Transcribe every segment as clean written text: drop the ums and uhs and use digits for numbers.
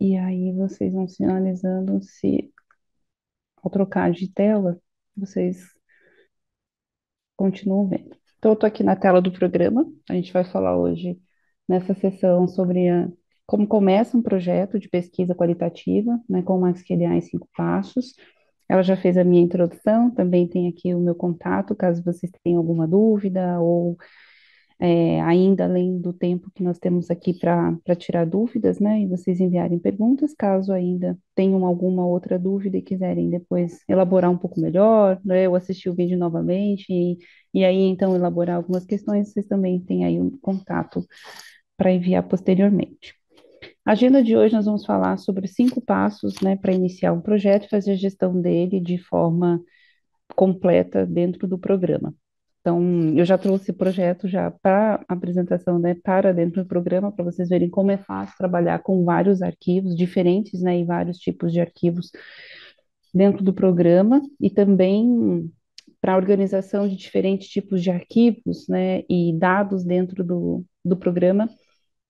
e aí vocês vão sinalizando se, ao trocar de tela, vocês continuam vendo. Então, eu estou aqui na tela do programa, a gente vai falar hoje nessa sessão sobre como começa um projeto de pesquisa qualitativa, né, com o Max QDA em 5 passos. Ela já fez a minha introdução, também tem aqui o meu contato, caso vocês tenham alguma dúvida ou ainda além do tempo que nós temos aqui para tirar dúvidas, né, e vocês enviarem perguntas, caso ainda tenham alguma outra dúvida e quiserem depois elaborar um pouco melhor, né, eu assistir o vídeo novamente e aí então elaborar algumas questões, vocês também têm aí um contato para enviar posteriormente. A agenda de hoje nós vamos falar sobre 5 passos, né, para iniciar um projeto e fazer a gestão dele de forma completa dentro do programa. Então, eu já trouxe o projeto já para apresentação, né, para dentro do programa, para vocês verem como é fácil trabalhar com vários arquivos diferentes, né, e vários tipos de arquivos dentro do programa, e também para a organização de diferentes tipos de arquivos, né, e dados dentro do programa,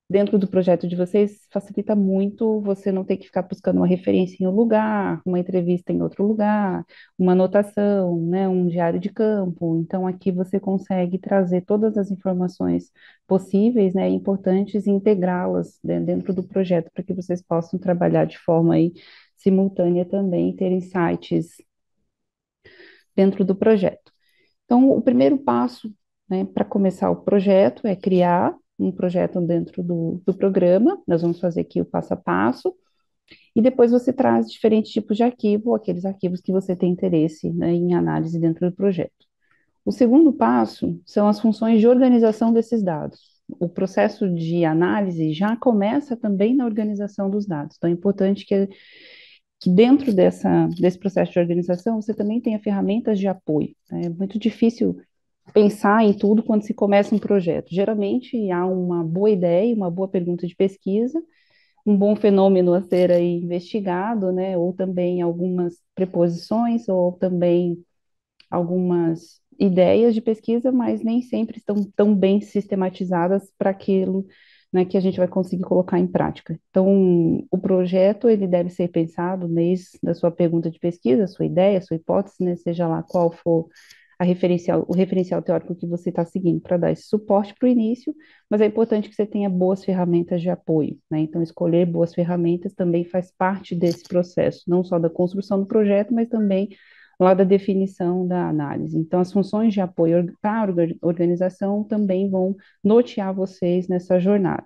dentro do projeto de vocês, facilita muito você não ter que ficar buscando uma referência em um lugar, uma entrevista em outro lugar, uma anotação, né, um diário de campo. Então, aqui você consegue trazer todas as informações possíveis, né, importantes e integrá-las dentro do projeto para que vocês possam trabalhar de forma aí simultânea também, ter insights dentro do projeto. Então, o primeiro passo, né, para começar o projeto é criar um projeto dentro do programa. Nós vamos fazer aqui o passo a passo, e depois você traz diferentes tipos de arquivo, aqueles arquivos que você tem interesse, né, em análise dentro do projeto. O segundo passo são as funções de organização desses dados. O processo de análise já começa também na organização dos dados. Então, é importante que dentro desse processo de organização você também tenha ferramentas de apoio. Né? É muito difícil pensar em tudo quando se começa um projeto. Geralmente há uma boa ideia, uma boa pergunta de pesquisa, um bom fenômeno a ser aí investigado, né? Ou também algumas preposições, ou também algumas ideias de pesquisa, mas nem sempre estão tão bem sistematizadas para aquilo, né, que a gente vai conseguir colocar em prática. Então, o projeto ele deve ser pensado desde a sua pergunta de pesquisa, sua ideia, sua hipótese, né, seja lá qual for o referencial teórico que você está seguindo para dar esse suporte para o início, mas é importante que você tenha boas ferramentas de apoio, né? Então, escolher boas ferramentas também faz parte desse processo, não só da construção do projeto, mas também lá da definição da análise. Então, as funções de apoio para a organização também vão nortear vocês nessa jornada.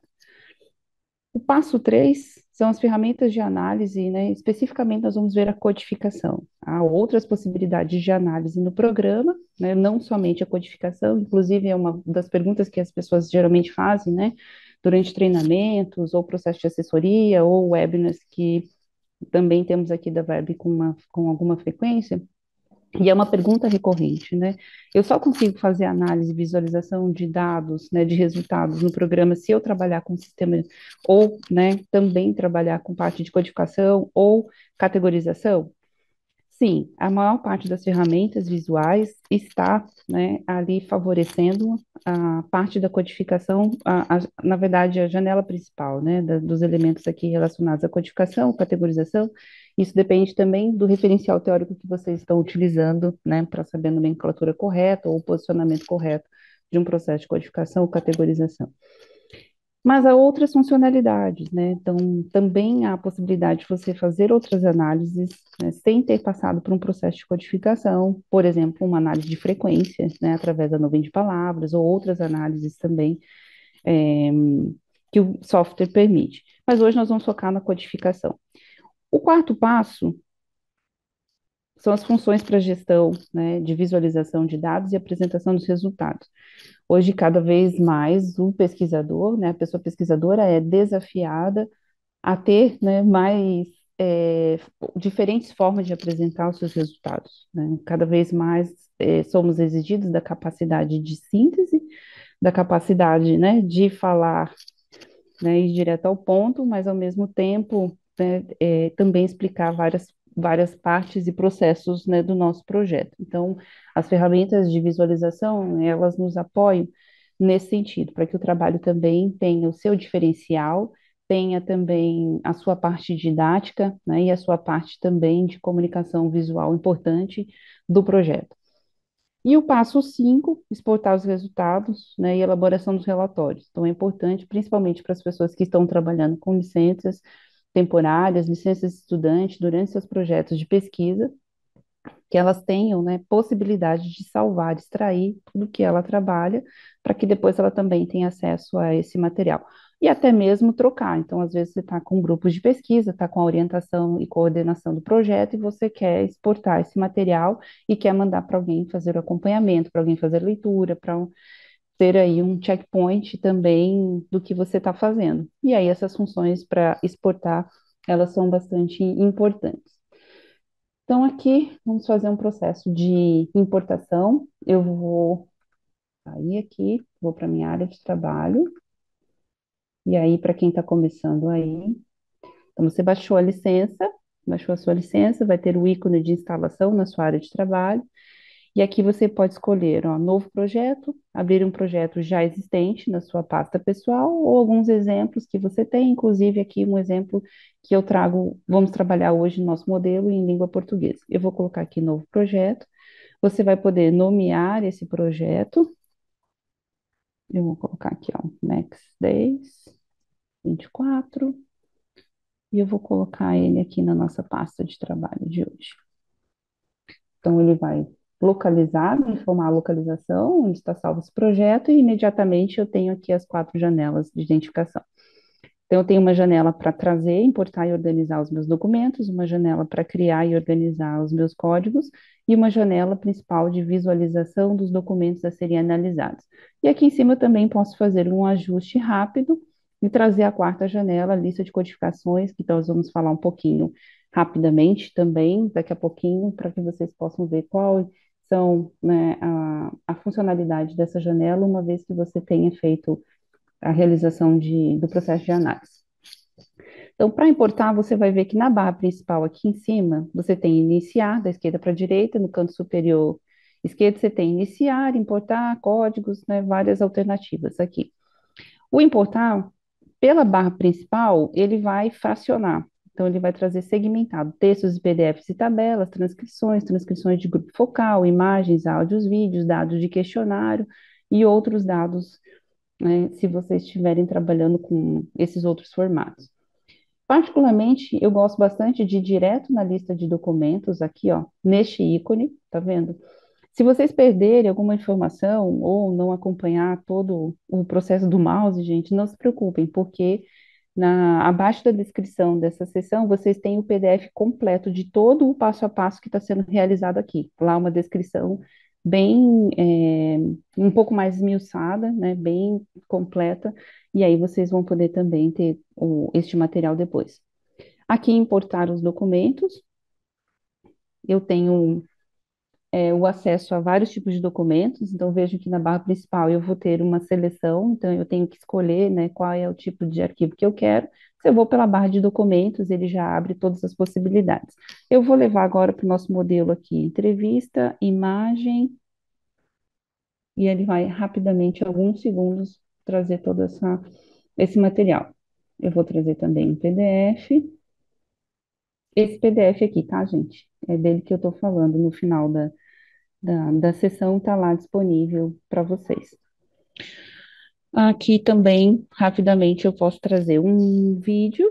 O passo 3 são as ferramentas de análise, né? Especificamente, nós vamos ver a codificação. Há outras possibilidades de análise no programa, né? Não somente a codificação, inclusive é uma das perguntas que as pessoas geralmente fazem, né? Durante treinamentos, ou processo de assessoria, ou webinars que também temos aqui da Verb com alguma frequência. E é uma pergunta recorrente, né? Eu só consigo fazer análise e visualização de dados, né, de resultados no programa se eu trabalhar com sistema ou, né, também trabalhar com parte de codificação ou categorização? Sim, a maior parte das ferramentas visuais está, né, ali favorecendo a parte da codificação, na verdade, a janela principal, né, dos elementos aqui relacionados à codificação, categorização. Isso depende também do referencial teórico que vocês estão utilizando, né, para saber a nomenclatura correta ou o posicionamento correto de um processo de codificação ou categorização. Mas há outras funcionalidades, né? Então, também há a possibilidade de você fazer outras análises, né, sem ter passado por um processo de codificação, por exemplo, uma análise de frequência, né, através da nuvem de palavras, ou outras análises também, é, que o software permite. Mas hoje nós vamos focar na codificação. O quarto passo são as funções para gestão, né, de visualização de dados e apresentação dos resultados. Hoje, cada vez mais, o pesquisador, né, a pessoa pesquisadora é desafiada a ter, né, mais diferentes formas de apresentar os seus resultados, né? Cada vez mais somos exigidos da capacidade de síntese, da capacidade, né, de falar, né, ir direto ao ponto, mas ao mesmo tempo, né, também explicar várias partes e processos, né, do nosso projeto. Então, as ferramentas de visualização, elas nos apoiam nesse sentido, para que o trabalho também tenha o seu diferencial tenha também a sua parte didática, né, e a sua parte também de comunicação visual importante do projeto. E o passo 5, exportar os resultados, né, e elaboração dos relatórios. Então, é importante, principalmente para as pessoas que estão trabalhando com licenças temporárias, licenças de estudante, durante seus projetos de pesquisa, que elas tenham, né, possibilidade de salvar, extrair tudo que ela trabalha, para que depois ela também tenha acesso a esse material. E até mesmo trocar. Então, às vezes, você está com grupos de pesquisa, está com a orientação e coordenação do projeto, e você quer exportar esse material e quer mandar para alguém fazer o acompanhamento, para alguém fazer leitura, para ter aí um checkpoint também do que você está fazendo. E aí, essas funções para exportar, elas são bastante importantes. Então, aqui, vamos fazer um processo de importação. Eu vou sair aqui, vou para minha área de trabalho. E aí, para quem está começando aí, então você baixou a sua licença, vai ter o ícone de instalação na sua área de trabalho. E aqui você pode escolher, ó, novo projeto, abrir um projeto já existente na sua pasta pessoal, ou alguns exemplos que você tem, inclusive aqui um exemplo que eu trago, vamos trabalhar hoje no nosso modelo em língua portuguesa. Eu vou colocar aqui novo projeto. Você vai poder nomear esse projeto. Eu vou colocar aqui, ó, Next Days 24, e eu vou colocar ele aqui na nossa pasta de trabalho de hoje. Então, ele vai localizar, me informar a localização, onde está salvo esse projeto, e imediatamente eu tenho aqui as 4 janelas de identificação. Então, eu tenho uma janela para trazer, importar e organizar os meus documentos, uma janela para criar e organizar os meus códigos, e uma janela principal de visualização dos documentos a serem analisados. E aqui em cima eu também posso fazer um ajuste rápido e trazer a 4ª janela, a lista de codificações, que nós vamos falar um pouquinho rapidamente também, daqui a pouquinho, para que vocês possam ver qual são, né, a funcionalidade dessa janela, uma vez que você tenha feito a realização do processo de análise. Então, para importar, você vai ver que na barra principal aqui em cima, você tem iniciar, da esquerda para a direita, no canto superior esquerdo você tem iniciar, importar, códigos, né, várias alternativas aqui. O importar, pela barra principal, ele vai fracionar. Então, ele vai trazer segmentado textos e PDFs e tabelas, transcrições de grupo focal, imagens, áudios, vídeos, dados de questionário e outros dados, né, se vocês estiverem trabalhando com esses outros formatos. Particularmente, eu gosto bastante de ir direto na lista de documentos, aqui, ó, neste ícone, tá vendo? Se vocês perderem alguma informação ou não acompanhar todo o processo do mouse, gente, não se preocupem, porque abaixo da descrição dessa sessão, vocês têm o PDF completo de todo o passo a passo que está sendo realizado aqui. Lá uma descrição bem, um pouco mais esmiuçada, né, bem completa, e aí vocês vão poder também ter este material depois. Aqui, importar os documentos, eu tenho o acesso a vários tipos de documentos, então vejo que na barra principal eu vou ter uma seleção, então eu tenho que escolher, né, qual é o tipo de arquivo que eu quero. Se eu vou pela barra de documentos, ele já abre todas as possibilidades. Eu vou levar agora para o nosso modelo aqui, entrevista, imagem, e ele vai rapidamente, em alguns segundos, trazer todo esse material. Eu vou trazer também um PDF. Esse PDF aqui, tá, gente? É dele que eu estou falando no final da sessão, está lá disponível para vocês. Aqui também, rapidamente, eu posso trazer um vídeo,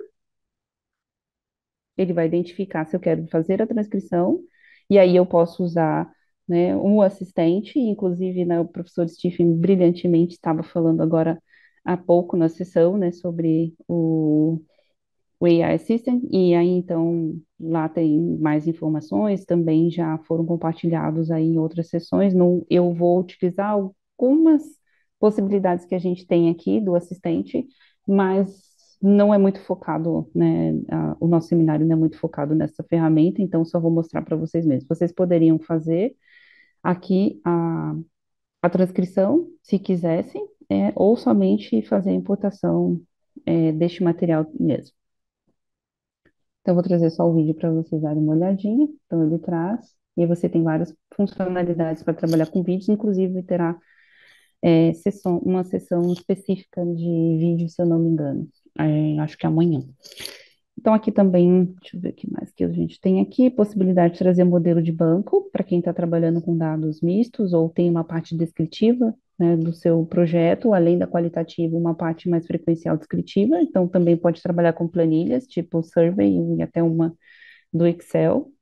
ele vai identificar se eu quero fazer a transcrição, e aí eu posso usar, né, um assistente, inclusive, né, o professor Stephen brilhantemente estava falando agora há pouco na sessão, né, sobre o AI Assistant, e aí então lá tem mais informações, também já foram compartilhados aí em outras sessões. Eu vou utilizar algumas possibilidades que a gente tem aqui do assistente, mas não é muito focado, né? O nosso seminário não é muito focado nessa ferramenta, então só vou mostrar para vocês mesmos. Vocês poderiam fazer aqui a transcrição, se quisessem, ou somente fazer a importação deste material mesmo. Então, eu vou trazer só o vídeo para vocês darem uma olhadinha. Então, ele traz, e aí você tem várias funcionalidades para trabalhar com vídeos, inclusive terá uma sessão específica de vídeo, se eu não me engano. acho que amanhã. Então, aqui também, deixa eu ver o que mais que a gente tem aqui, possibilidade de trazer modelo de banco para quem está trabalhando com dados mistos ou tem uma parte descritiva, né, do seu projeto, além da qualitativa, uma parte mais frequencial descritiva. Então, também pode trabalhar com planilhas, tipo Survey e até uma do Excel.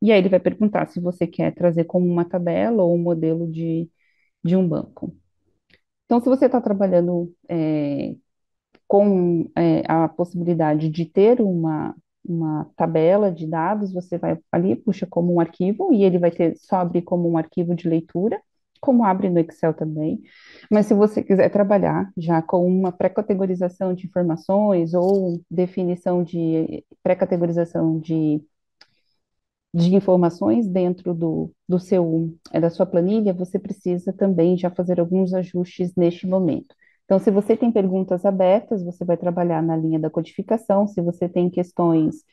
E aí ele vai perguntar se você quer trazer como uma tabela ou um modelo de um banco. Então, se você está trabalhando com a possibilidade de ter uma tabela de dados, você vai ali, puxa como um arquivo, e ele vai ter, só abrir como um arquivo de leitura, como abre no Excel também. Mas se você quiser trabalhar já com uma pré-categorização de informações ou definição de pré-categorização de informações dentro da sua planilha, você precisa também já fazer alguns ajustes neste momento. Então, se você tem perguntas abertas, você vai trabalhar na linha da codificação. Se você tem questões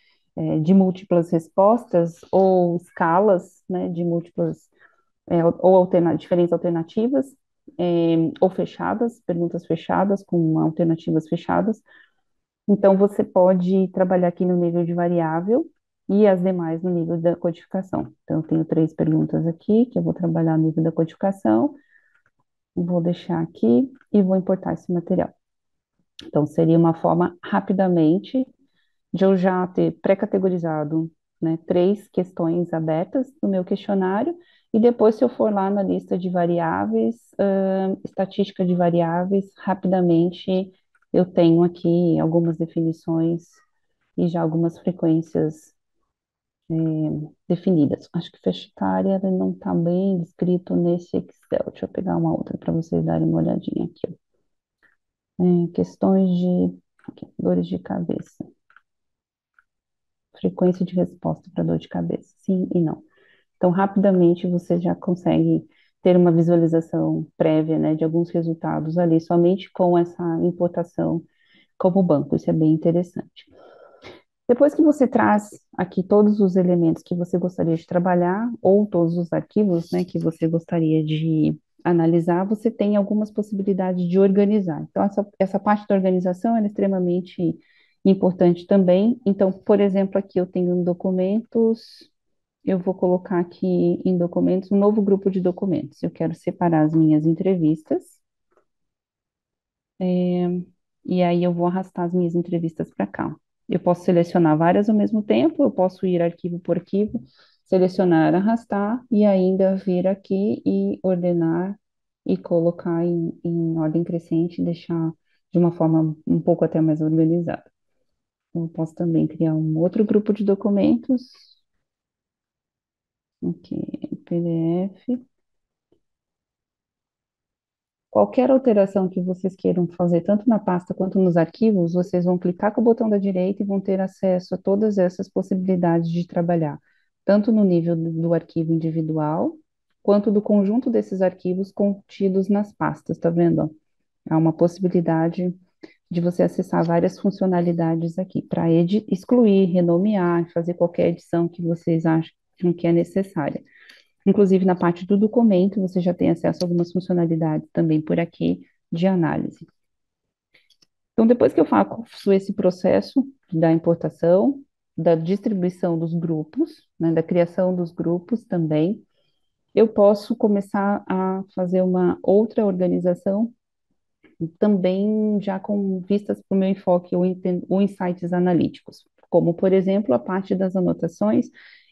de múltiplas respostas ou escalas, né, de múltiplas ou diferentes alternativas, ou fechadas, perguntas fechadas com alternativas fechadas, então, você pode trabalhar aqui no nível de variável e as demais no nível da codificação. Então, eu tenho três perguntas aqui, que eu vou trabalhar no nível da codificação, vou deixar aqui e vou importar esse material. Então, seria uma forma, rapidamente, de eu já ter pré-categorizado, né, três questões abertas no meu questionário, e depois, se eu for lá na lista de variáveis, estatística de variáveis, rapidamente eu tenho aqui algumas definições e já algumas frequências definidas. Acho que faixa etária ele não está bem descrito nesse Excel. Deixa eu pegar uma outra para vocês darem uma olhadinha aqui. Questões de dores de cabeça. Frequência de resposta para dor de cabeça, sim e não. Então, rapidamente você já consegue ter uma visualização prévia, né, de alguns resultados ali, somente com essa importação como banco. Isso é bem interessante. Depois que você traz aqui todos os elementos que você gostaria de trabalhar, ou todos os arquivos, né, que você gostaria de analisar, você tem algumas possibilidades de organizar. Então, essa parte da organização é extremamente importante também. Então, por exemplo, aqui eu tenho documentos, eu vou colocar aqui em documentos um novo grupo de documentos. Eu quero separar as minhas entrevistas, e aí eu vou arrastar as minhas entrevistas para cá. Eu posso selecionar várias ao mesmo tempo, eu posso ir arquivo por arquivo, selecionar, arrastar e ainda vir aqui e ordenar e colocar em ordem crescente e deixar de uma forma um pouco até mais organizada. Eu posso também criar um outro grupo de documentos, aqui, PDF. Qualquer alteração que vocês queiram fazer, tanto na pasta quanto nos arquivos, vocês vão clicar com o botão da direita e vão ter acesso a todas essas possibilidades de trabalhar, tanto no nível do arquivo individual, quanto do conjunto desses arquivos contidos nas pastas, tá vendo? Ó? Há uma possibilidade de você acessar várias funcionalidades aqui, para excluir, renomear, fazer qualquer edição que vocês acham que é necessária. Inclusive, na parte do documento, você já tem acesso a algumas funcionalidades também por aqui de análise. Então, depois que eu faço esse processo da importação, da distribuição dos grupos, né, da criação dos grupos também, eu posso começar a fazer uma outra organização, também já com vistas para o meu enfoque ou insights analíticos, como, por exemplo, a parte das anotações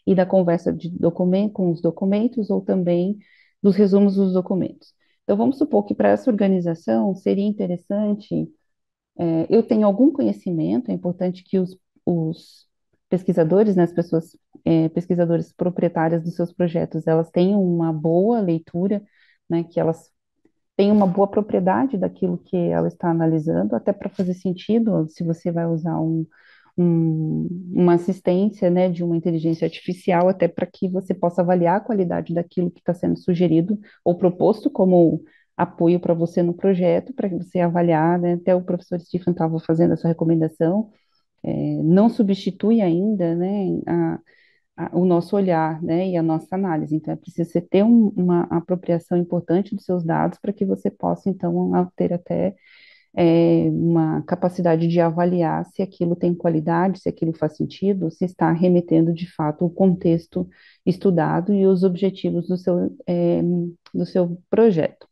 e da conversa de documento, com os documentos, ou também dos resumos dos documentos. Então, vamos supor que para essa organização seria interessante, eu tenho algum conhecimento, é importante que os pesquisadores, né, as pessoas, pesquisadores proprietárias dos seus projetos, elas tenham uma boa leitura, né, que elas tem uma boa propriedade daquilo que ela está analisando, até para fazer sentido, se você vai usar uma assistência, né, de uma inteligência artificial, até para que você possa avaliar a qualidade daquilo que está sendo sugerido ou proposto como apoio para você no projeto, para você avaliar, né, até o professor Stephen estava fazendo essa recomendação, não substitui ainda, né, o nosso olhar, né, e a nossa análise. Então, é preciso você ter uma apropriação importante dos seus dados para que você possa, então, ter até uma capacidade de avaliar se aquilo tem qualidade, se aquilo faz sentido, se está remetendo de fato o contexto estudado e os objetivos do seu projeto.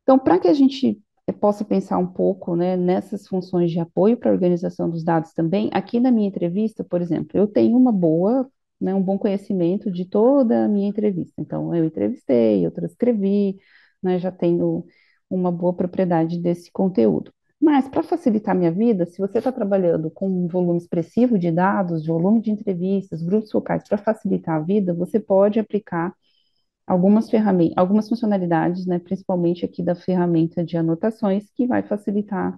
Então, para que a gente possa pensar um pouco, né, nessas funções de apoio para a organização dos dados também, aqui na minha entrevista, por exemplo, eu tenho um bom conhecimento de toda a minha entrevista. Então, eu entrevistei, eu transcrevi, né, já tenho uma boa propriedade desse conteúdo. Mas, para facilitar a minha vida, se você está trabalhando com um volume expressivo de dados, de volume de entrevistas, grupos focais, para facilitar a vida, você pode aplicar algumas ferramentas, algumas funcionalidades, né, principalmente aqui da ferramenta de anotações, que vai facilitar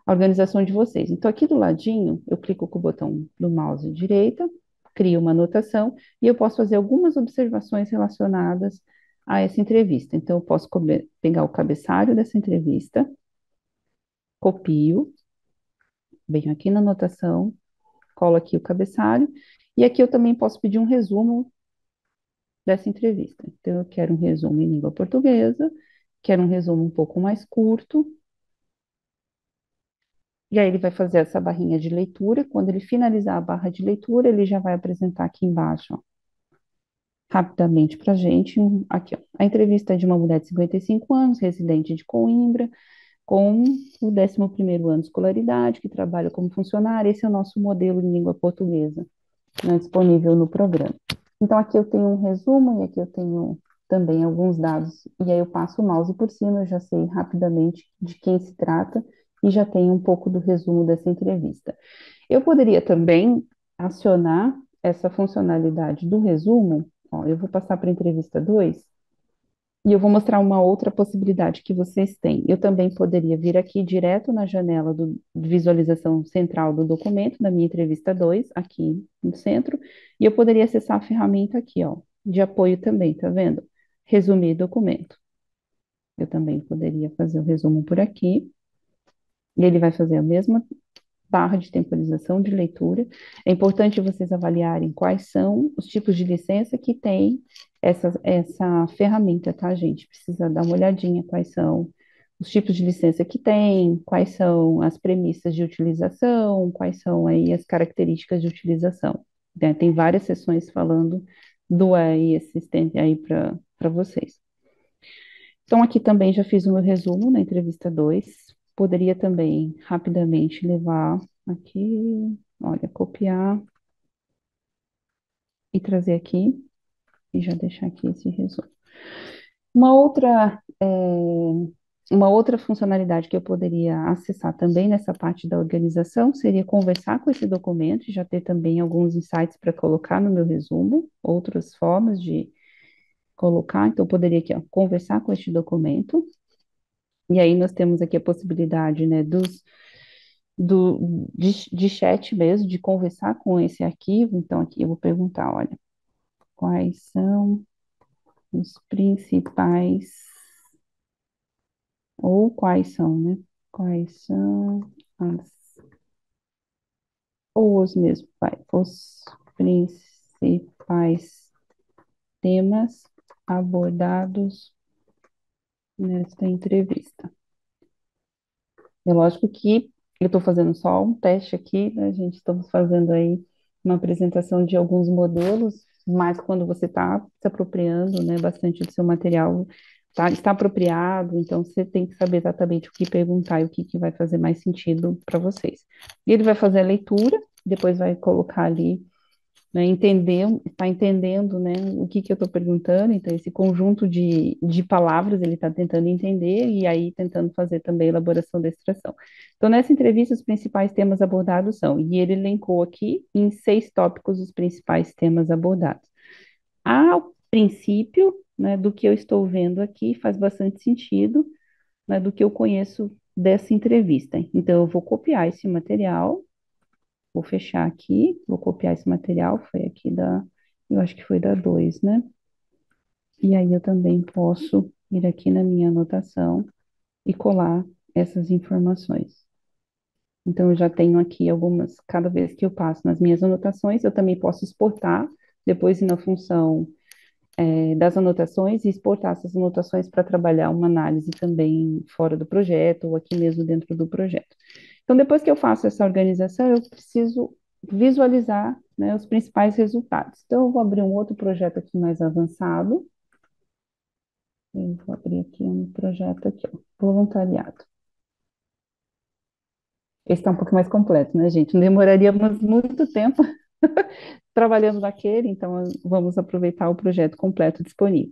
a organização de vocês. Então, aqui do ladinho, eu clico com o botão do mouse direita, crio uma anotação, e eu posso fazer algumas observações relacionadas a essa entrevista. Então, eu posso pegar o cabeçalho dessa entrevista, copio, venho aqui na anotação, colo aqui o cabeçalho, e aqui eu também posso pedir um resumo dessa entrevista. Então, eu quero um resumo em língua portuguesa, quero um resumo um pouco mais curto, e aí ele vai fazer essa barrinha de leitura. Quando ele finalizar a barra de leitura, ele já vai apresentar aqui embaixo, ó, rapidamente para a gente. Aqui, ó, a entrevista é de uma mulher de 55 anos, residente de Coimbra, com o 11º ano de escolaridade, que trabalha como funcionária. Esse é o nosso modelo em língua portuguesa, né, disponível no programa. Então, aqui eu tenho um resumo e aqui eu tenho também alguns dados, e aí eu passo o mouse por cima, eu já sei rapidamente de quem se trata e já tenho um pouco do resumo dessa entrevista. Eu poderia também acionar essa funcionalidade do resumo, ó, eu vou passar para a entrevista 2 e eu vou mostrar uma outra possibilidade que vocês têm. Eu também poderia vir aqui direto na janela de visualização central do documento, da minha entrevista 2 aqui no centro, e eu poderia acessar a ferramenta aqui, ó, de apoio também, tá vendo? Resumir documento. Eu também poderia fazer o resumo por aqui, e ele vai fazer a mesma barra de temporização de leitura. É importante vocês avaliarem quais são os tipos de licença que tem essa ferramenta, tá, gente? Precisa dar uma olhadinha quais são os tipos de licença que tem, quais são as premissas de utilização, quais são aí as características de utilização, né? Tem várias sessões falando do AI assistente aí para vocês. Então, aqui também já fiz o meu resumo na entrevista 2. Poderia também rapidamente levar aqui, olha, copiar e trazer aqui, e já deixar aqui esse resumo. Uma outra, uma outra funcionalidade que eu poderia acessar também nessa parte da organização seria conversar com esse documento e já ter também alguns insights para colocar no meu resumo, outras formas de colocar. Então, eu poderia aqui, ó, conversar com este documento. E aí nós temos aqui a possibilidade, né, de chat mesmo, de conversar com esse arquivo. Então, aqui eu vou perguntar, olha, quais são os principais, ou quais são, né? Quais são as, ou os mesmos, vai, os principais temas abordados nesta entrevista. É lógico que eu estou fazendo só um teste aqui, né, gente? Estamos fazendo aí uma apresentação de alguns modelos, mas quando você está se apropriando, né, bastante do seu material, está apropriado, então você tem que saber exatamente o que perguntar e o que, que vai fazer mais sentido para vocês. E ele vai fazer a leitura, depois vai colocar ali, né, entender, está entendendo, né, o que que eu estou perguntando, então esse conjunto de palavras ele está tentando entender e aí tentando fazer também a elaboração da extração. Então, nessa entrevista, os principais temas abordados são, e ele elencou aqui em 6 tópicos os principais temas abordados. Ao princípio, né, do que eu estou vendo aqui, faz bastante sentido, né, do que eu conheço dessa entrevista. Então, eu vou copiar esse material. Vou fechar aqui, vou copiar esse material, foi aqui eu acho que foi da 2, né? E aí eu também posso ir aqui na minha anotação e colar essas informações. Então, eu já tenho aqui algumas, cada vez que eu passo nas minhas anotações, eu também posso exportar, depois ir na função das anotações e exportar essas anotações para trabalhar uma análise também fora do projeto ou aqui mesmo dentro do projeto. Então, depois que eu faço essa organização, eu preciso visualizar, né, os principais resultados. Então, eu vou abrir um outro projeto aqui mais avançado. Eu vou abrir aqui um projeto aqui, ó, voluntariado. Esse está um pouco mais completo, né, gente? Não demoraríamos muito tempo trabalhando naquele, então vamos aproveitar o projeto completo disponível.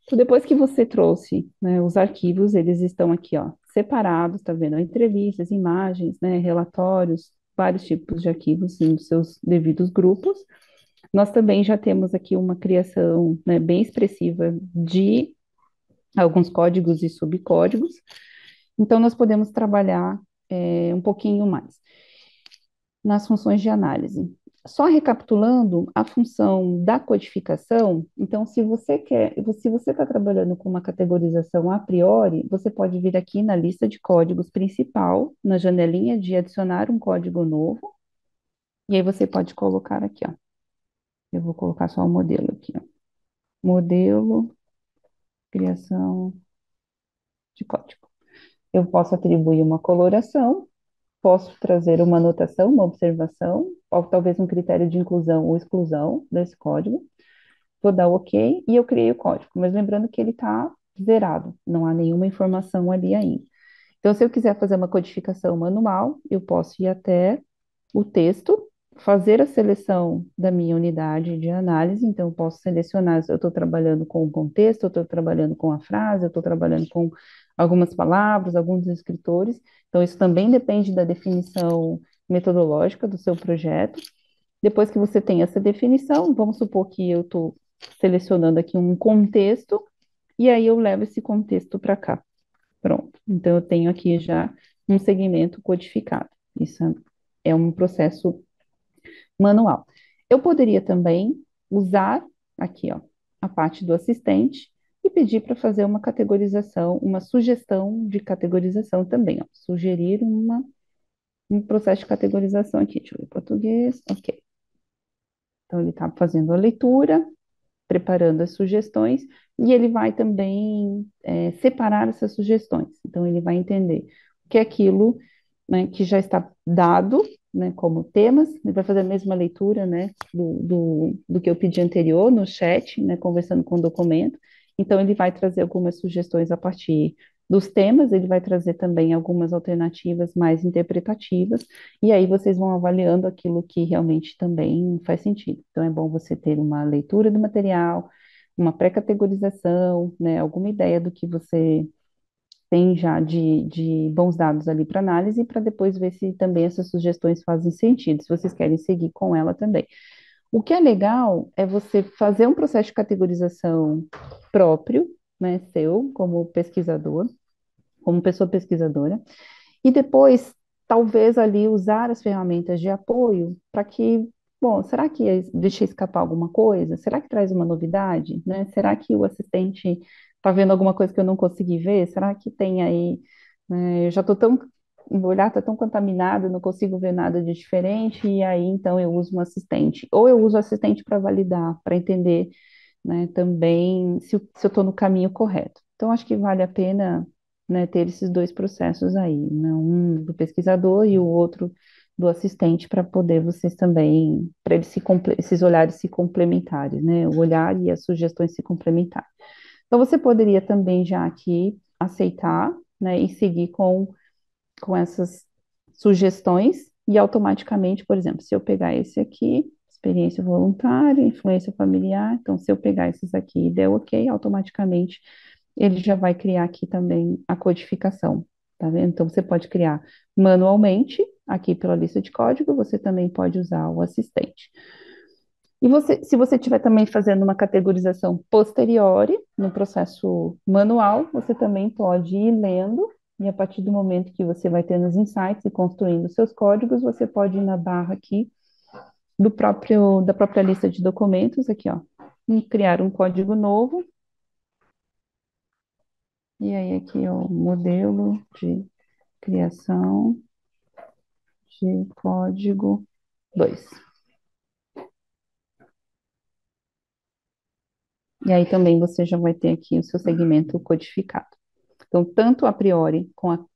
Então, depois que você trouxe, né, os arquivos, eles estão aqui, ó, separados, tá vendo? Entrevistas, imagens, né, relatórios, vários tipos de arquivos nos seus devidos grupos. Nós também já temos aqui uma criação, né, bem expressiva de alguns códigos e subcódigos. Então, nós podemos trabalhar um pouquinho mais nas funções de análise. Só recapitulando a função da codificação, então, se você está trabalhando com uma categorização a priori, você pode vir aqui na lista de códigos principal, na janelinha de adicionar um código novo, e aí você pode colocar aqui, ó. Eu vou colocar só o modelo aqui, ó. Modelo, criação de código. Eu posso atribuir uma coloração, posso trazer uma anotação, uma observação, ou talvez um critério de inclusão ou exclusão desse código. Vou dar OK e eu criei o código. Mas lembrando que ele está zerado, não há nenhuma informação ali ainda. Então, se eu quiser fazer uma codificação manual, eu posso ir até o texto, fazer a seleção da minha unidade de análise. Então, eu posso selecionar se eu estou trabalhando com o contexto, eu estou trabalhando com a frase, eu estou trabalhando com algumas palavras, alguns escritores. Então, isso também depende da definição metodológica do seu projeto. Depois que você tem essa definição, vamos supor que eu estou selecionando aqui um contexto, e aí eu levo esse contexto para cá. Pronto. Então, eu tenho aqui já um segmento codificado. Isso é um processo manual. Eu poderia também usar aqui, ó, a parte do assistente e pedir para fazer uma categorização, uma sugestão de categorização também, ó. Sugerir um processo de categorização aqui. Deixa eu ver português. Ok. Então, ele está fazendo a leitura, preparando as sugestões, e ele vai também separar essas sugestões. Então, ele vai entender o que é aquilo, né, que já está dado, né, como temas, ele vai fazer a mesma leitura, né, do que eu pedi anterior no chat, né, conversando com o documento. Então, ele vai trazer algumas sugestões a partir dos temas, ele vai trazer também algumas alternativas mais interpretativas, e aí vocês vão avaliando aquilo que realmente também faz sentido. Então, é bom você ter uma leitura do material, uma pré-categorização, né, alguma ideia do que você tem já de bons dados ali para análise, para depois ver se também essas sugestões fazem sentido, se vocês querem seguir com ela também. O que é legal é você fazer um processo de categorização próprio, né, seu, como pesquisador, como pessoa pesquisadora, e depois, talvez ali usar as ferramentas de apoio para que, bom, será que deixei escapar alguma coisa? Será que traz uma novidade, né? Será que o assistente está vendo alguma coisa que eu não consegui ver? Será que tem aí, né, eu já estou tão, o olhar está tão contaminado, não consigo ver nada de diferente, e aí então eu uso um assistente. Ou eu uso o assistente para validar, para entender, né, também se eu estou no caminho correto. Então, acho que vale a pena, né, ter esses dois processos aí, né, um do pesquisador e o outro do assistente, para poder vocês também, para eles esses olhares se complementarem, né, o olhar e as sugestões se complementarem. Então, você poderia também já aqui aceitar, né, e seguir com essas sugestões, e automaticamente, por exemplo, se eu pegar esse aqui, experiência voluntária, influência familiar, então se eu pegar esses aqui e der OK, automaticamente ele já vai criar aqui também a codificação, tá vendo? Então você pode criar manualmente, aqui pela lista de código, você também pode usar o assistente. E você, se você estiver também fazendo uma categorização posteriori, no processo manual, você também pode ir lendo, e a partir do momento que você vai tendo os insights e construindo seus códigos, você pode ir na barra aqui da própria lista de documentos, aqui, ó, e criar um código novo, e aí aqui, ó, modelo de criação de código 2. E aí também você já vai ter aqui o seu segmento codificado. Então, tanto a priori,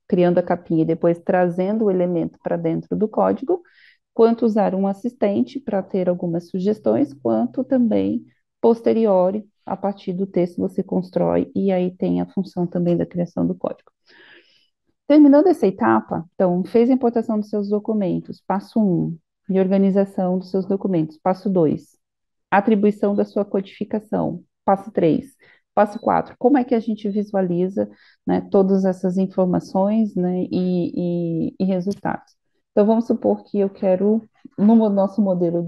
criando a capinha e depois trazendo o elemento para dentro do código, quanto usar um assistente para ter algumas sugestões, quanto também posteriori, a partir do texto você constrói e aí tem a função também da criação do código. Terminando essa etapa, então, fez a importação dos seus documentos, passo um, e organização dos seus documentos, passo 2, atribuição da sua codificação, passo 3, passo 4, como é que a gente visualiza, né, todas essas informações, né, e resultados. Então, vamos supor que eu quero, no nosso modelo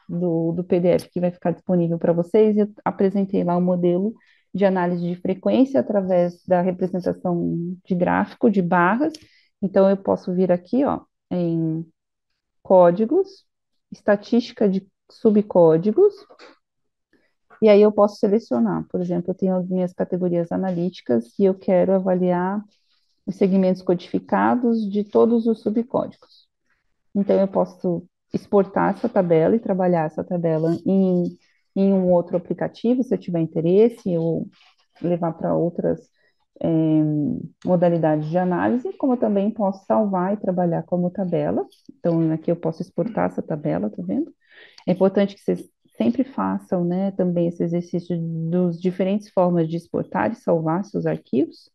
do PDF que vai ficar disponível para vocês, eu apresentei lá um modelo de análise de frequência através da representação de gráfico, de barras. Então, eu posso vir aqui, ó, em códigos, estatística de subcódigos, e aí eu posso selecionar. Por exemplo, eu tenho as minhas categorias analíticas e eu quero avaliar os segmentos codificados de todos os subcódigos. Então, eu posso exportar essa tabela e trabalhar essa tabela em um outro aplicativo, se eu tiver interesse, ou levar para outras modalidades de análise, como eu também posso salvar e trabalhar como tabela. Então, aqui eu posso exportar essa tabela, tá vendo? É importante que vocês sempre façam, né, também esse exercício dos diferentes formas de exportar e salvar seus arquivos.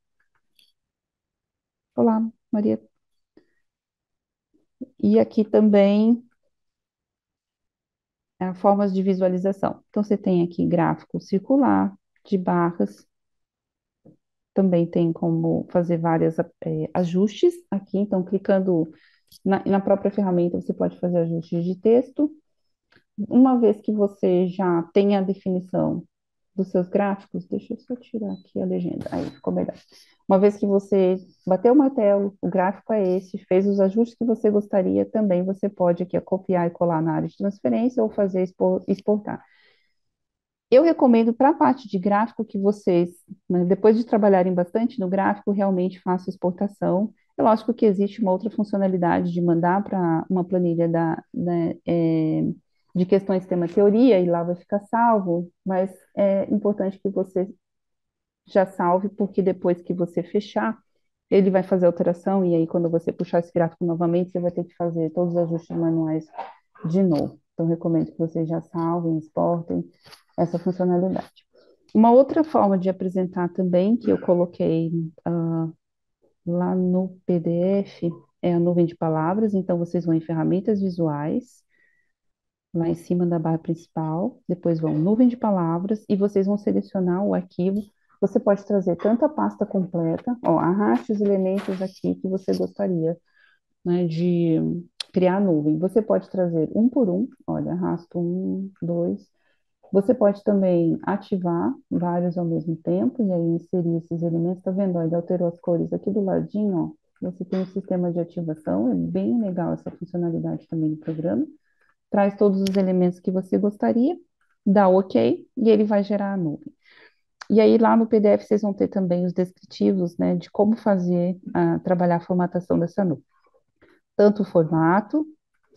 Olá, Maria. E aqui também formas de visualização. Então, você tem aqui gráfico circular, de barras, também tem como fazer vários ajustes aqui. Então, clicando na própria ferramenta, você pode fazer ajustes de texto. Uma vez que você já tem a definição dos seus gráficos, deixa eu só tirar aqui a legenda, aí ficou melhor. Uma vez que você bateu o martelo, o gráfico é esse, fez os ajustes que você gostaria, também você pode aqui copiar e colar na área de transferência ou fazer exportar. Eu recomendo para a parte de gráfico que vocês, né, depois de trabalharem bastante no gráfico, realmente façam exportação. É lógico que existe uma outra funcionalidade de mandar para uma planilha de questões tema-teoria e lá vai ficar salvo, mas é importante que você já salve, porque depois que você fechar, ele vai fazer alteração e aí quando você puxar esse gráfico novamente, você vai ter que fazer todos os ajustes manuais de novo. Então, recomendo que vocês já salvem, exportem essa funcionalidade. Uma outra forma de apresentar também, que eu coloquei lá no PDF, é a nuvem de palavras. Então, vocês vão em ferramentas visuais, lá em cima da barra principal, depois vão nuvem de palavras e vocês vão selecionar o arquivo. Você pode trazer tanto a pasta completa, ó, arraste os elementos aqui que você gostaria, né, de criar a nuvem. Você pode trazer um por um, olha, arrasto um, dois. Você pode também ativar vários ao mesmo tempo e aí inserir esses elementos. Tá vendo? Ó, ele alterou as cores aqui do ladinho, ó. Você tem um sistema de ativação, é bem legal essa funcionalidade também do programa. Traz todos os elementos que você gostaria, dá o OK e ele vai gerar a nuvem. E aí lá no PDF vocês vão ter também os descritivos, né, de como fazer, trabalhar a formatação dessa nuvem. Tanto o formato,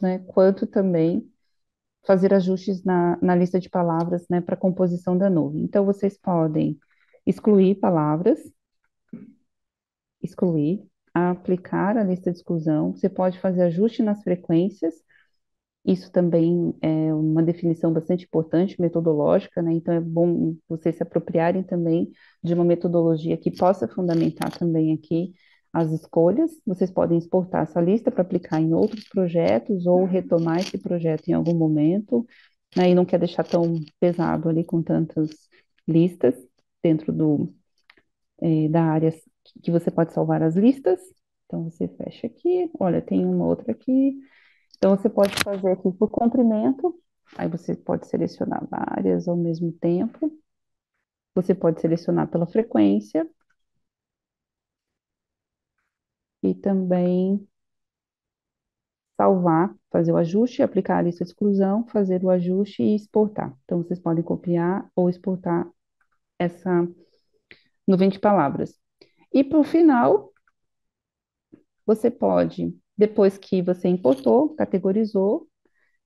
né, quanto também fazer ajustes na lista de palavras, né, para a composição da nuvem. Então, vocês podem excluir palavras, excluir, aplicar a lista de exclusão, você pode fazer ajuste nas frequências, isso também é uma definição bastante importante, metodológica, né? Então, é bom vocês se apropriarem também de uma metodologia que possa fundamentar também aqui as escolhas. Vocês podem exportar essa lista para aplicar em outros projetos ou retomar esse projeto em algum momento, né? E não quer deixar tão pesado ali com tantas listas dentro da área que você pode salvar as listas. Então, você fecha aqui, olha, tem uma outra aqui, então, você pode fazer aqui por comprimento, aí você pode selecionar várias ao mesmo tempo. Você pode selecionar pela frequência e também salvar, fazer o ajuste, aplicar a lista de exclusão, fazer o ajuste e exportar. Então, vocês podem copiar ou exportar essa nuvem de palavras. E para o final, você pode, depois que você importou, categorizou,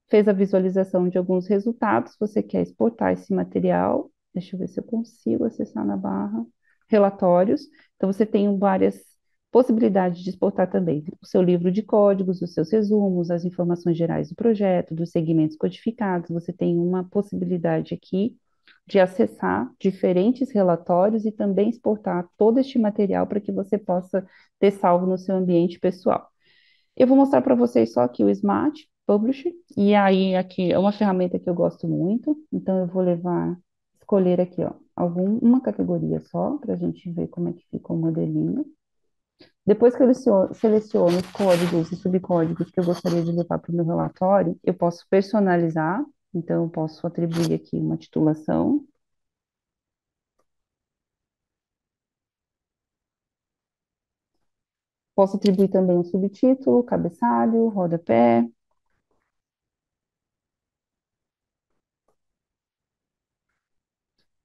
fez a visualização de alguns resultados, você quer exportar esse material, Deixa eu ver se eu consigo acessar na barra. Relatórios. Então, você tem várias possibilidades de exportar também o seu livro de códigos, os seus resumos, as informações gerais do projeto, dos segmentos codificados. Você tem uma possibilidade aqui de acessar diferentes relatórios e também exportar todo este material para que você possa ter salvo no seu ambiente pessoal. Eu vou mostrar para vocês só aqui o Smart Publisher, e aí aqui é uma ferramenta que eu gosto muito, então eu vou escolher aqui, ó, uma categoria só, para a gente ver como é que fica o modelinho. Depois que eu seleciono os códigos e subcódigos que eu gostaria de levar para o meu relatório, eu posso personalizar, então eu posso atribuir aqui uma titulação, posso atribuir também um subtítulo, cabeçalho, rodapé,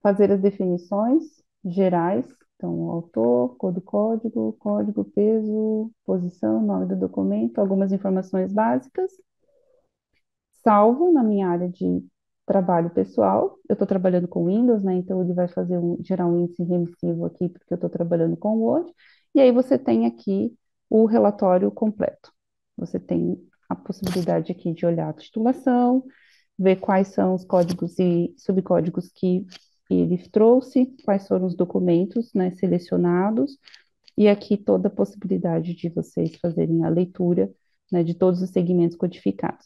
fazer as definições gerais, então, o autor, cor do código, código, peso, posição, nome do documento, algumas informações básicas, salvo na minha área de trabalho pessoal. Eu estou trabalhando com Windows, né? Então ele vai gerar um índice remissivo aqui, porque eu estou trabalhando com Word. E aí você tem aqui o relatório completo. Você tem a possibilidade aqui de olhar a titulação, ver quais são os códigos e subcódigos que ele trouxe, quais foram os documentos, né, selecionados, e aqui toda a possibilidade de vocês fazerem a leitura, né, de todos os segmentos codificados.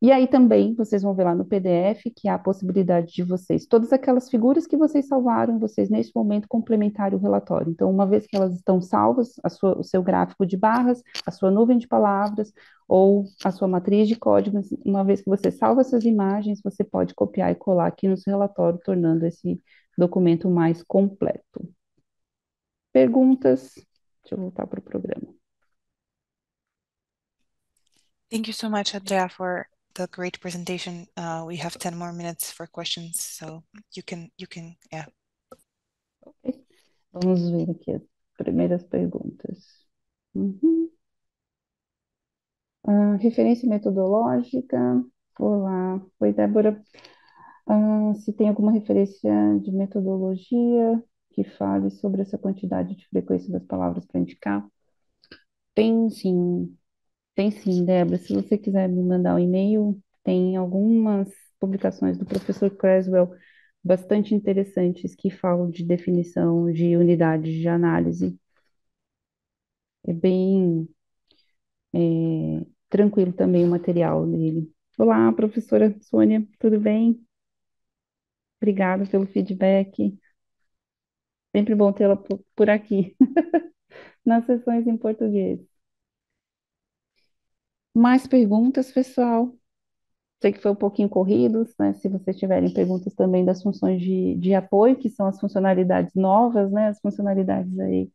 E aí também vocês vão ver lá no PDF que há a possibilidade de vocês, todas aquelas figuras que vocês salvaram, vocês nesse momento complementarem o relatório. Então, uma vez que elas estão salvas, o seu gráfico de barras, a sua nuvem de palavras ou a sua matriz de códigos, uma vez que você salva essas imagens, você pode copiar e colar aqui no seu relatório, tornando esse documento mais completo. Perguntas? Deixa eu voltar para o programa. Thank you so much, Andrea, for the great presentation. We have 10 more minutes for questions, so yeah. Ok. Vamos ver aqui as primeiras perguntas. Uhum. Referência metodológica. Olá. Oi, Débora. Se tem alguma referência de metodologia que fale sobre essa quantidade de frequência das palavras para indicar? Tem sim, tem sim, Débora. Se você quiser me mandar um e-mail, tem algumas publicações do professor Creswell bastante interessantes que falam de definição de unidades de análise. É bem tranquilo também o material dele. Olá, professora Sônia, tudo bem? Obrigada pelo feedback. Sempre bom tê-la por aqui, nas sessões em português. Mais perguntas, pessoal? Sei que foi um pouquinho corrido, né? Se vocês tiverem perguntas também das funções de apoio, que são as funcionalidades novas, né? As funcionalidades aí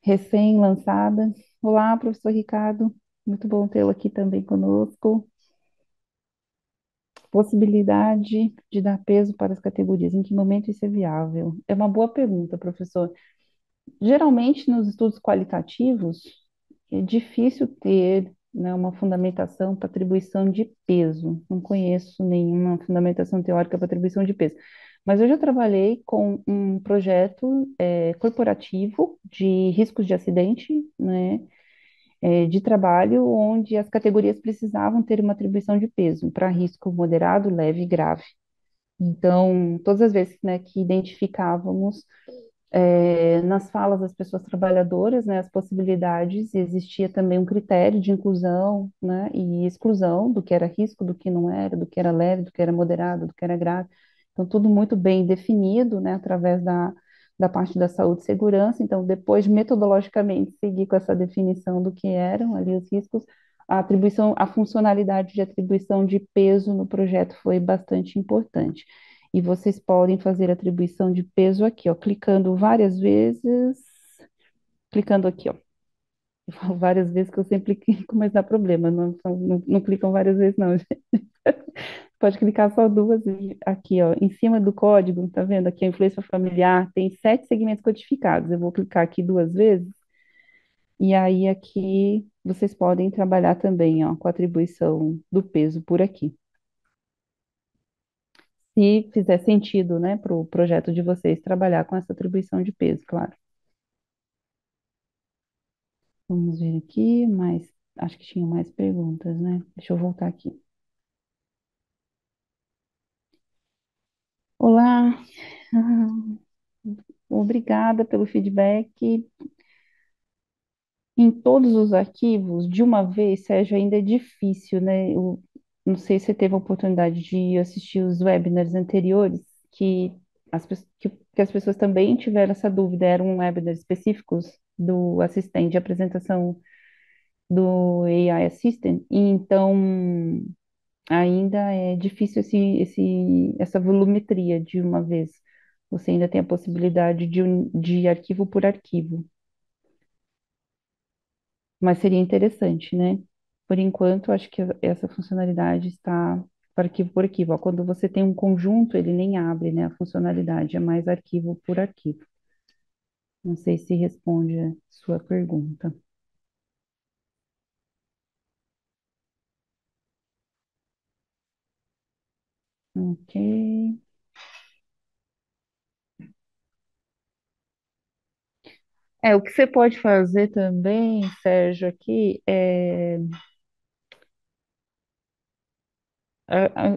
recém-lançadas. Olá, professor Ricardo. Muito bom tê-lo aqui também conosco. Possibilidade de dar peso para as categorias. Em que momento isso é viável? É uma boa pergunta, professor. Geralmente, nos estudos qualitativos, é difícil ter, né, uma fundamentação para atribuição de peso. Não conheço nenhuma fundamentação teórica para atribuição de peso. Mas eu já trabalhei com um projeto corporativo de riscos de acidente, né, de trabalho, onde as categorias precisavam ter uma atribuição de peso para risco moderado, leve e grave. Então, todas as vezes, né, que identificávamos nas falas das pessoas trabalhadoras, né, as possibilidades, e existia também um critério de inclusão, né, e exclusão do que era risco, do que não era, do que era leve, do que era moderado, do que era grave. Então, tudo muito bem definido, né, através da parte da saúde e segurança. Então, depois, metodologicamente, seguir com essa definição do que eram ali os riscos, a atribuição, a funcionalidade de atribuição de peso no projeto foi bastante importante. E vocês podem fazer atribuição de peso aqui, ó, clicando várias vezes, clicando aqui, ó. Eu falo várias vezes que eu sempre clico, mas dá problema, não clicam várias vezes, não. Pode clicar só duas aqui, ó, em cima do código, tá vendo? Aqui a influência familiar tem 7 segmentos codificados. Eu vou clicar aqui 2 vezes, e aí aqui vocês podem trabalhar também, ó, com a atribuição do peso por aqui. se fizer sentido, né, para o projeto de vocês trabalhar com essa atribuição de peso, claro. Vamos ver aqui, mas acho que tinha mais perguntas, né? Deixa eu voltar aqui. Olá, ah, obrigada pelo feedback. Em todos os arquivos, de uma vez, Sérgio, ainda é difícil, né? Eu não sei se você teve a oportunidade de assistir os webinars anteriores, que que as pessoas também tiveram essa dúvida, eram webinars específicos do assistente de apresentação do AI Assistant, e então ainda é difícil essa volumetria de uma vez. Você ainda tem a possibilidade de arquivo por arquivo. Mas seria interessante, né? Por enquanto, acho que essa funcionalidade está para arquivo por arquivo. Ó, quando você tem um conjunto, ele nem abre, né? A funcionalidade é mais arquivo por arquivo. Não sei se responde a sua pergunta. Ok. O que você pode fazer também, Sérgio, aqui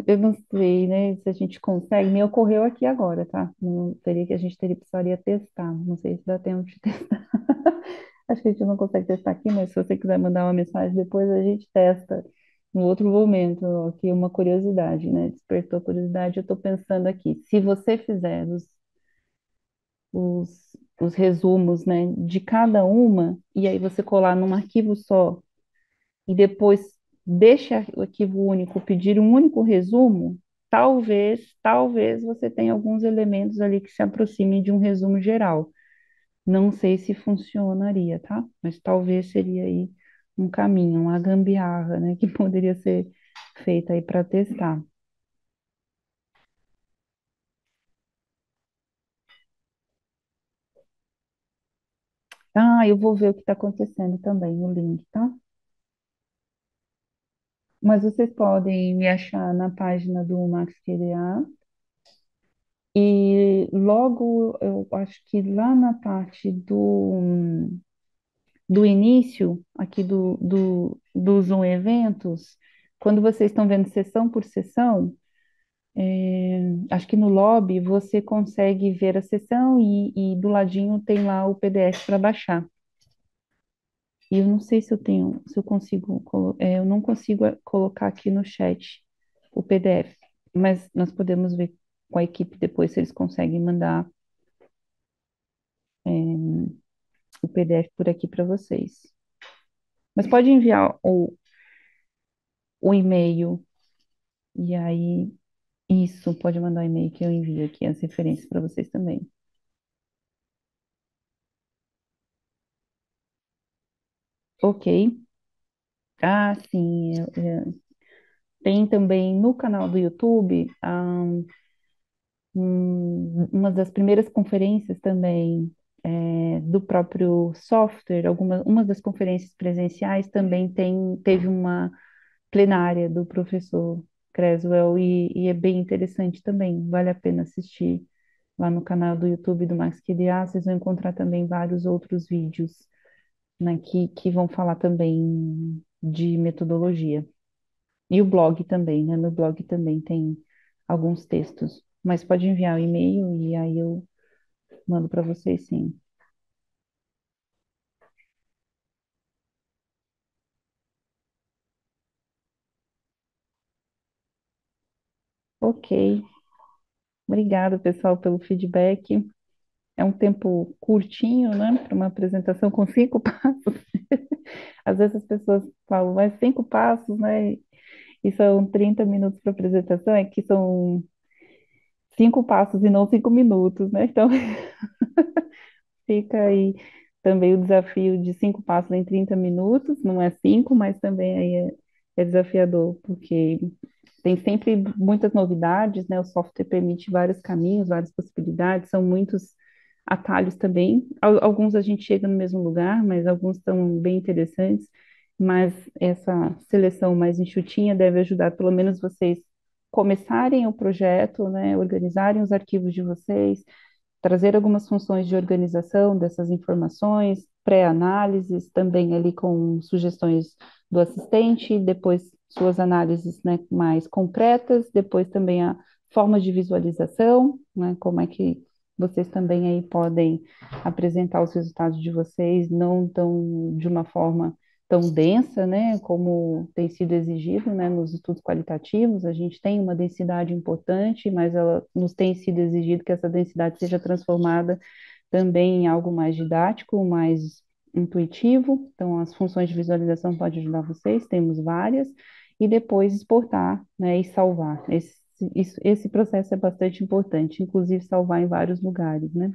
eu não sei, né, se a gente consegue, me ocorreu aqui agora, tá? Não teria que a gente precisaria testar, não sei se dá tempo de testar. Acho que a gente não consegue testar aqui, mas se você quiser mandar uma mensagem depois, a gente testa em outro momento. Ó, aqui uma curiosidade, né? Despertou curiosidade, eu estou pensando aqui, se você fizer os, os resumos, né, de cada uma, e aí você colar num arquivo só, e depois deixa o arquivo único pedir um único resumo, talvez você tenha alguns elementos ali que se aproximem de um resumo geral. Não sei se funcionaria, tá? Mas talvez seria aí um caminho, uma gambiarra, né, que poderia ser feita aí para testar. Ah, eu vou ver o que está acontecendo também no link, tá? Mas vocês podem me achar na página do Max QDA e logo eu acho que lá na parte do início, aqui do Zoom Eventos, quando vocês estão vendo sessão por sessão, acho que no lobby você consegue ver a sessão e do ladinho tem lá o PDF para baixar. E eu não sei se eu tenho, se eu consigo, eu não consigo colocar aqui no chat o PDF, mas nós podemos ver com a equipe depois se eles conseguem mandar o PDF por aqui para vocês. Mas pode enviar o e-mail e aí isso, pode mandar o e-mail que eu envio aqui as referências para vocês também. Ok. Ah, sim. Tem também no canal do YouTube, uma das primeiras conferências também do próprio software, uma das conferências presenciais também teve uma plenária do professor Creswell e é bem interessante também, vale a pena assistir lá no canal do YouTube do Max QDA, vocês vão encontrar também vários outros vídeos, né, que vão falar também de metodologia. E o blog também, né? No blog também tem alguns textos. Mas pode enviar o e-mail e aí eu mando para vocês, sim. Ok. Obrigada, pessoal, pelo feedback. É um tempo curtinho, né? Para uma apresentação com 5 passos. Às vezes as pessoas falam, mas 5 passos, né? E são 30 minutos para apresentação, é que são 5 passos e não 5 minutos, né? Então, fica aí também o desafio de 5 passos em 30 minutos, não é cinco, mas também aí é desafiador, porque tem sempre muitas novidades, né? O software permite vários caminhos, várias possibilidades, são muitos atalhos também. Alguns a gente chega no mesmo lugar, mas alguns estão bem interessantes. Mas essa seleção mais enxutinha deve ajudar pelo menos vocês começarem o projeto, né, organizarem os arquivos de vocês, trazer algumas funções de organização dessas informações, pré-análises, também ali com sugestões do assistente, depois suas análises, né, mais concretas, depois também a forma de visualização, né, como é que vocês também aí podem apresentar os resultados de vocês, não tão de uma forma tão densa, né, como tem sido exigido, né, nos estudos qualitativos. A gente tem uma densidade importante, mas ela nos tem sido exigido que essa densidade seja transformada também em algo mais didático, mais intuitivo. Então, as funções de visualização podem ajudar vocês, temos várias, e depois exportar, né, e salvar. Esse processo é bastante importante, inclusive salvar em vários lugares, né?